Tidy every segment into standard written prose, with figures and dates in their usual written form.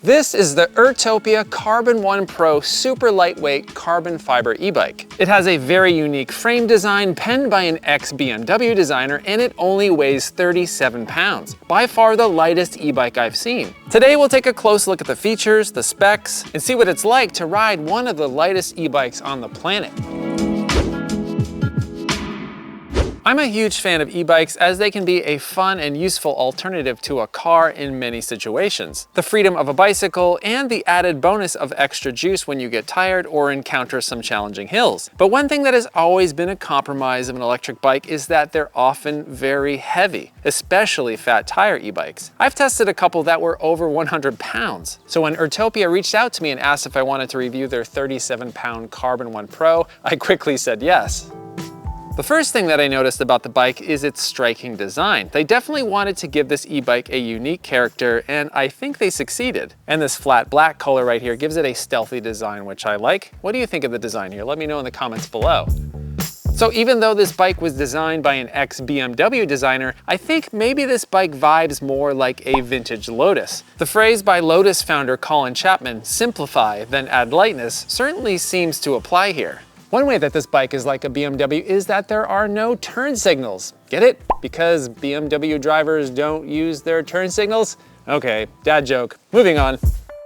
This is the Urtopia Carbon 1 Pro super lightweight carbon fiber e-bike. It has a very unique frame design penned by an ex-BMW designer, and it only weighs 37 pounds. By far the lightest e-bike I've seen. Today we'll take a close look at the features, the specs, and see what it's like to ride one of the lightest e-bikes on the planet. I'm a huge fan of e-bikes as they can be a fun and useful alternative to a car in many situations. The freedom of a bicycle and the added bonus of extra juice when you get tired or encounter some challenging hills. But one thing that has always been a compromise of an electric bike is that they're often very heavy, especially fat tire e-bikes. I've tested a couple that were over 100 pounds. So when Urtopia reached out to me and asked if I wanted to review their 37-pound Carbon 1 Pro, I quickly said yes. The first thing that I noticed about the bike is its striking design. They definitely wanted to give this e-bike a unique character, and I think they succeeded. And this flat black color right here gives it a stealthy design, which I like. What do you think of the design here? Let me know in the comments below. So even though this bike was designed by an ex-BMW designer, I think maybe this bike vibes more like a vintage Lotus. The phrase by Lotus founder Colin Chapman, "simplify, then add lightness," certainly seems to apply here. One way that this bike is like a BMW is that there are no turn signals. Get it? Because BMW drivers don't use their turn signals? Okay, dad joke. Moving on.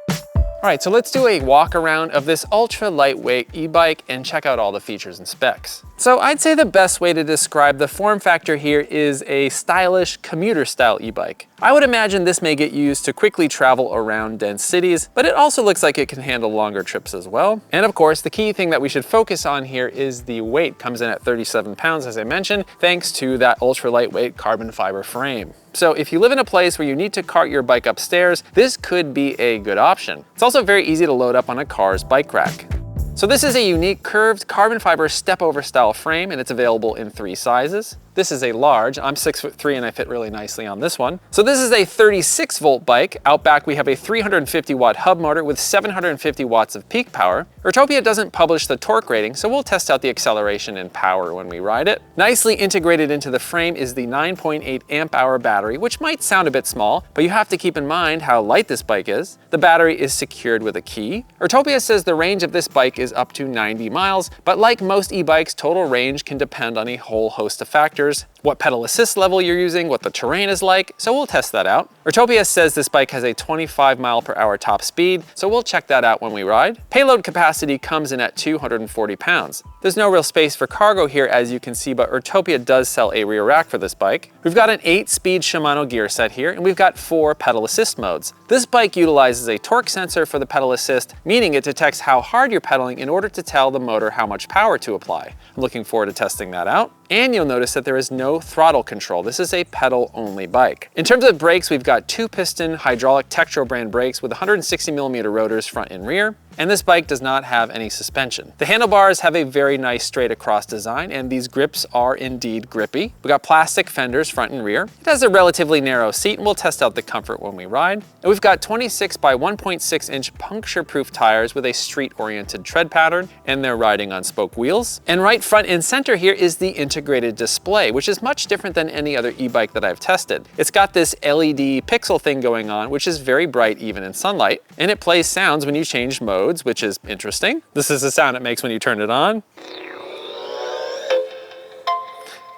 All right, so let's do a walk around of this ultra lightweight e-bike and check out all the features and specs. So I'd say the best way to describe the form factor here is a stylish commuter style e-bike. I would imagine this may get used to quickly travel around dense cities, but it also looks like it can handle longer trips as well. And of course, the key thing that we should focus on here is the weight. Comes in at 37 pounds, as I mentioned, thanks to that ultra lightweight carbon fiber frame. So if you live in a place where you need to cart your bike upstairs, this could be a good option. It's also very easy to load up on a car's bike rack. So this is a unique curved carbon fiber step-over style frame, and it's available in 3 sizes. This is a large. I'm 6'3" and I fit really nicely on this one. So this is a 36 volt bike. Out back we have a 350 watt hub motor with 750 watts of peak power. Urtopia doesn't publish the torque rating, so we'll test out the acceleration and power when we ride it. Nicely integrated into the frame is the 9.8 amp hour battery, which might sound a bit small, but you have to keep in mind how light this bike is. The battery is secured with a key. Urtopia says the range of this bike is up to 90 miles, but like most e-bikes, total range can depend on a whole host of factors. What pedal assist level you're using, what the terrain is like, so we'll test that out. Urtopia says this bike has a 25 mile/hour top speed, so we'll check that out when we ride. Payload capacity comes in at 240 pounds. There's no real space for cargo here, as you can see, but Urtopia does sell a rear rack for this bike. We've got an 8-speed Shimano gear set here, and we've got 4 pedal assist modes. This bike utilizes a torque sensor for the pedal assist, meaning it detects how hard you're pedaling in order to tell the motor how much power to apply. I'm looking forward to testing that out. And you'll notice that there is no throttle control. This is a pedal-only bike. In terms of brakes, we've got 2-piston hydraulic Tektro brand brakes with 160mm rotors front and rear. And this bike does not have any suspension. The handlebars have a very nice straight across design, and these grips are indeed grippy. We got plastic fenders front and rear. It has a relatively narrow seat, and we'll test out the comfort when we ride. And we've got 26 by 1.6 inch puncture-proof tires with a street-oriented tread pattern, and they're riding on spoke wheels. And right front and center here is the integrated display, which is much different than any other e-bike that I've tested. It's got this LED pixel thing going on, which is very bright even in sunlight, and it plays sounds when you change modes, which is interesting. This is the sound it makes when you turn it on.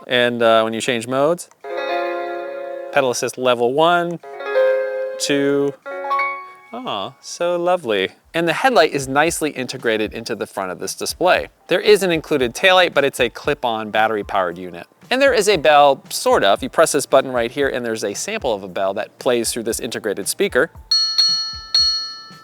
And when you change modes. Pedal assist level 1, 2. Oh, so lovely. And the headlight is nicely integrated into the front of this display. There is an included taillight, but it's a clip-on battery-powered unit. And there is a bell, sort of. You press this button right here, and there's a sample of a bell that plays through this integrated speaker.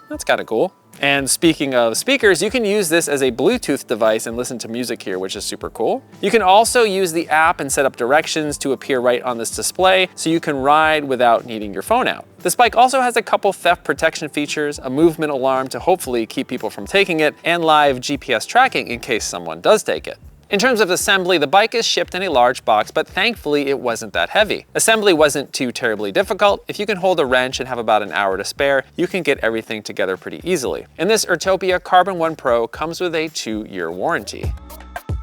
That's kind of cool. And speaking of speakers, you can use this as a Bluetooth device and listen to music here, which is super cool. You can also use the app and set up directions to appear right on this display, so you can ride without needing your phone out. This bike also has a couple theft protection features, a movement alarm to hopefully keep people from taking it, and live GPS tracking in case someone does take it. In terms of assembly, the bike is shipped in a large box, but thankfully it wasn't that heavy. Assembly wasn't too terribly difficult. If you can hold a wrench and have about an hour to spare, you can get everything together pretty easily. And this Urtopia Carbon 1 Pro comes with a 2-year warranty.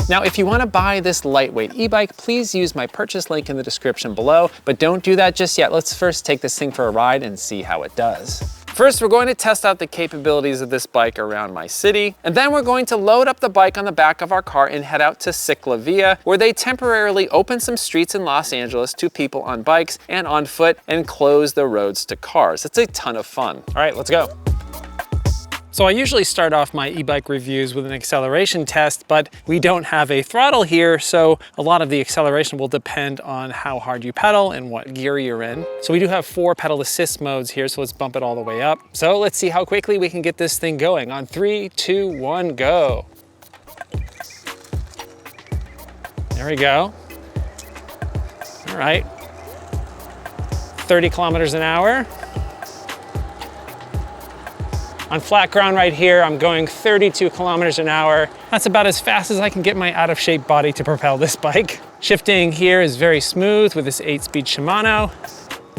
Now, if you want to buy this lightweight e-bike, please use my purchase link in the description below, but don't do that just yet. Let's first take this thing for a ride and see how it does. First, we're going to test out the capabilities of this bike around my city, and then we're going to load up the bike on the back of our car and head out to CicLAvia, where they temporarily open some streets in Los Angeles to people on bikes and on foot and close the roads to cars. It's a ton of fun. All right, let's go. So I usually start off my e-bike reviews with an acceleration test, but we don't have a throttle here, so a lot of the acceleration will depend on how hard you pedal and what gear you're in. So we do have 4 pedal assist modes here, so let's bump it all the way up. So let's see how quickly we can get this thing going. On 3, 2, 1, go. There we go. All right. 30 kilometers an hour. On flat ground right here, I'm going 32 kilometers an hour. That's about as fast as I can get my out of shape body to propel this bike. Shifting here is very smooth with this 8-speed Shimano.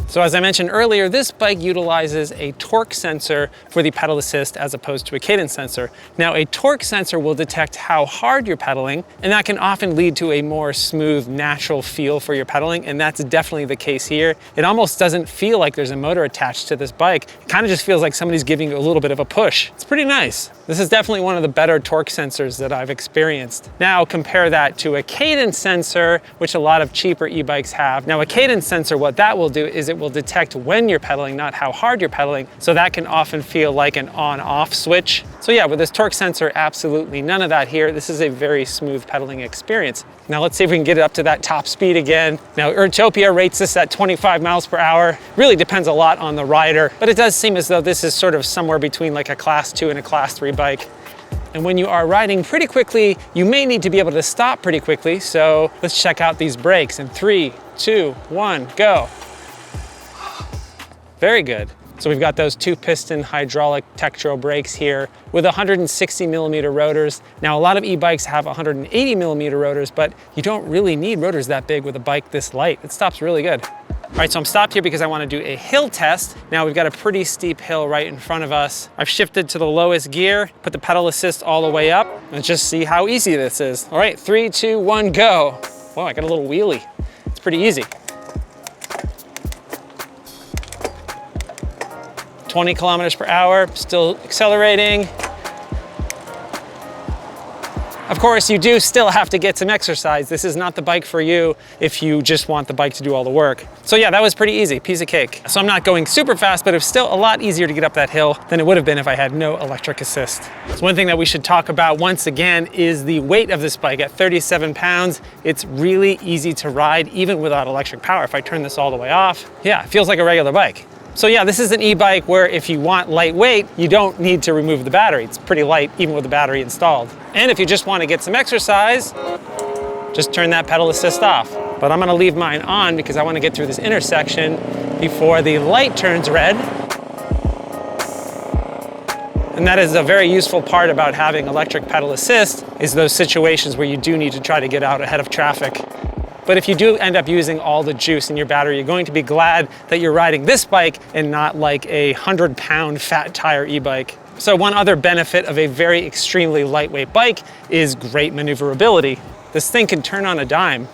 So as I mentioned earlier, this bike utilizes a torque sensor for the pedal assist as opposed to a cadence sensor. Now, a torque sensor will detect how hard you're pedaling, and that can often lead to a more smooth, natural feel for your pedaling, and that's definitely the case here. It almost doesn't feel like there's a motor attached to this bike. It kind of just feels like somebody's giving you a little bit of a push. It's pretty nice. This is definitely one of the better torque sensors that I've experienced. Now compare that to a cadence sensor, which a lot of cheaper e-bikes have. Now a cadence sensor, what that will do is it will detect when you're pedaling, not how hard you're pedaling. So that can often feel like an on-off switch. So yeah, with this torque sensor, absolutely none of that here. This is a very smooth pedaling experience. Now let's see if we can get it up to that top speed again. Now Urtopia rates this at 25 miles per hour. Really depends a lot on the rider, but it does seem as though this is sort of somewhere between like a class 2 and a class 3 bike. And when you are riding pretty quickly, you may need to be able to stop pretty quickly. So let's check out these brakes in 3, 2, 1, go. Very good. So we've got those 2-piston hydraulic Tektro brakes here with 160 millimeter rotors. Now a lot of e-bikes have 180 millimeter rotors, but you don't really need rotors that big with a bike this light. It stops really good. All right, so I'm stopped here because I want to do a hill test. Now we've got a pretty steep hill right in front of us. I've shifted to the lowest gear, put the pedal assist all the way up, and just see how easy this is. All right, 3, 2, 1, go. Whoa, I got a little wheelie. It's pretty easy. 20 kilometers per hour, still accelerating. Of course, you do still have to get some exercise. This is not the bike for you if you just want the bike to do all the work. So yeah, that was pretty easy, piece of cake. So I'm not going super fast, but it was still a lot easier to get up that hill than it would have been if I had no electric assist. So one thing that we should talk about once again is the weight of this bike. At 37 pounds, it's really easy to ride even without electric power. If I turn this all the way off, yeah, it feels like a regular bike. So yeah, this is an e-bike where if you want lightweight, you don't need to remove the battery. It's pretty light even with the battery installed. And if you just want to get some exercise, just turn that pedal assist off. But I'm gonna leave mine on because I want to get through this intersection before the light turns red. And that is a very useful part about having electric pedal assist, is those situations where you do need to try to get out ahead of traffic. But if you do end up using all the juice in your battery, you're going to be glad that you're riding this bike and not like a 100-pound fat tire e-bike. So one other benefit of a very extremely lightweight bike is great maneuverability. This thing can turn on a dime.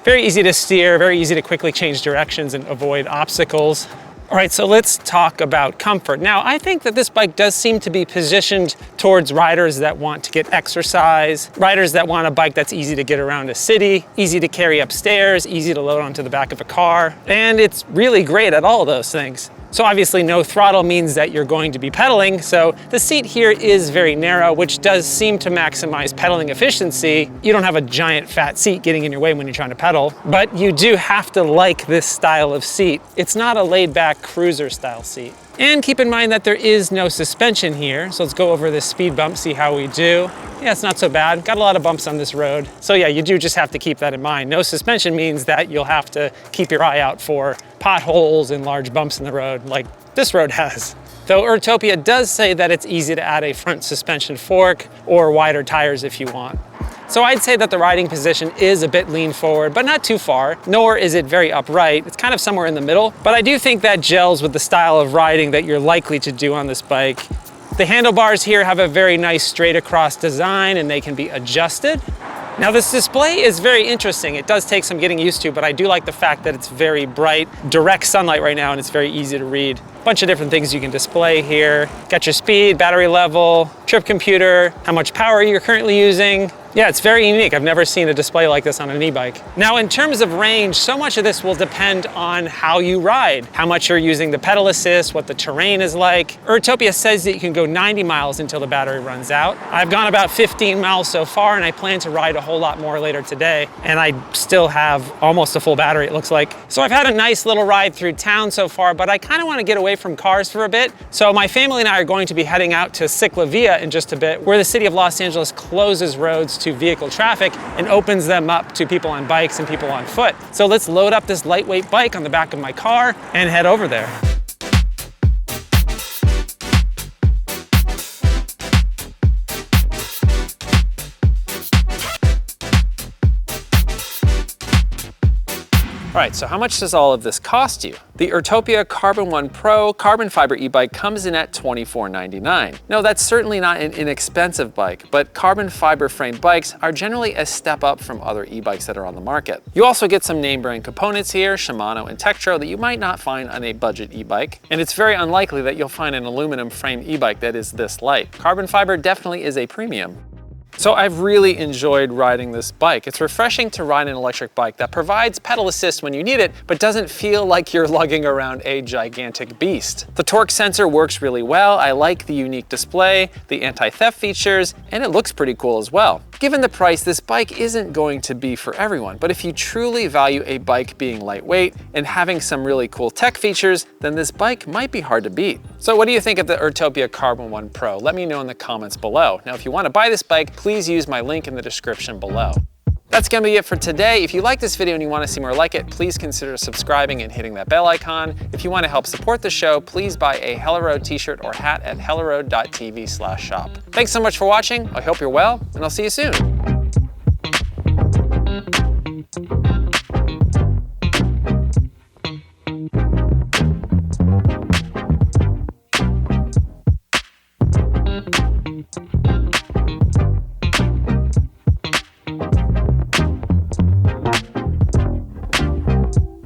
Very easy to steer, very easy to quickly change directions and avoid obstacles. All right, so let's talk about comfort. Now, I think that this bike does seem to be positioned towards riders that want to get exercise, riders that want a bike that's easy to get around a city, easy to carry upstairs, easy to load onto the back of a car, and it's really great at all of those things. So obviously no throttle means that you're going to be pedaling, so the seat here is very narrow, which does seem to maximize pedaling efficiency. You don't have a giant fat seat getting in your way when you're trying to pedal, but you do have to like this style of seat. It's not a laid-back cruiser style seat. And keep in mind that there is no suspension here, so let's go over this speed bump, see how we do. Yeah, it's not so bad. Got a lot of bumps on this road. So yeah, you do just have to keep that in mind. No suspension means that you'll have to keep your eye out for potholes and large bumps in the road like this road has. Though Urtopia does say that it's easy to add a front suspension fork or wider tires if you want. So I'd say that the riding position is a bit lean forward, but not too far, nor is it very upright. It's kind of somewhere in the middle, but I do think that gels with the style of riding that you're likely to do on this bike. The handlebars here have a very nice straight across design and they can be adjusted. Now this display is very interesting. It does take some getting used to, but I do like the fact that it's very bright, direct sunlight right now, and it's very easy to read. A bunch of different things you can display here. Got your speed, battery level, trip computer, how much power you're currently using. Yeah, it's very unique. I've never seen a display like this on an e-bike. Now, in terms of range, so much of this will depend on how you ride, how much you're using the pedal assist, what the terrain is like. Urtopia says that you can go 90 miles until the battery runs out. I've gone about 15 miles so far, and I plan to ride a whole lot more later today, and I still have almost a full battery, it looks like. So I've had a nice little ride through town so far, but I kind of want to get away from cars for a bit. So my family and I are going to be heading out to CicLAvia in just a bit, where the city of Los Angeles closes roads to vehicle traffic and opens them up to people on bikes and people on foot. So let's load up this lightweight bike on the back of my car and head over there. All right, so how much does all of this cost you? The Urtopia Carbon 1 Pro carbon fiber e-bike comes in at $24.99. No, that's certainly not an inexpensive bike, but carbon fiber frame bikes are generally a step up from other e-bikes that are on the market. You also get some name brand components here, Shimano and Tektro, that you might not find on a budget e-bike, and it's very unlikely that you'll find an aluminum frame e-bike that is this light. Carbon fiber definitely is a premium. So I've really enjoyed riding this bike. It's refreshing to ride an electric bike that provides pedal assist when you need it, but doesn't feel like you're lugging around a gigantic beast. The torque sensor works really well. I like the unique display, the anti-theft features, and it looks pretty cool as well. Given the price, this bike isn't going to be for everyone, but if you truly value a bike being lightweight and having some really cool tech features, then this bike might be hard to beat. So what do you think of the Urtopia Carbon 1 Pro? Let me know in the comments below. Now, if you want to buy this bike, please use my link in the description below. That's gonna be it for today. If you like this video and you want to see more like it, please consider subscribing and hitting that bell icon. If you want to help support the show, please buy a HelloRoad t-shirt or hat at helloroad.tv/shop. Thanks so much for watching. I hope you're well, and I'll see you soon.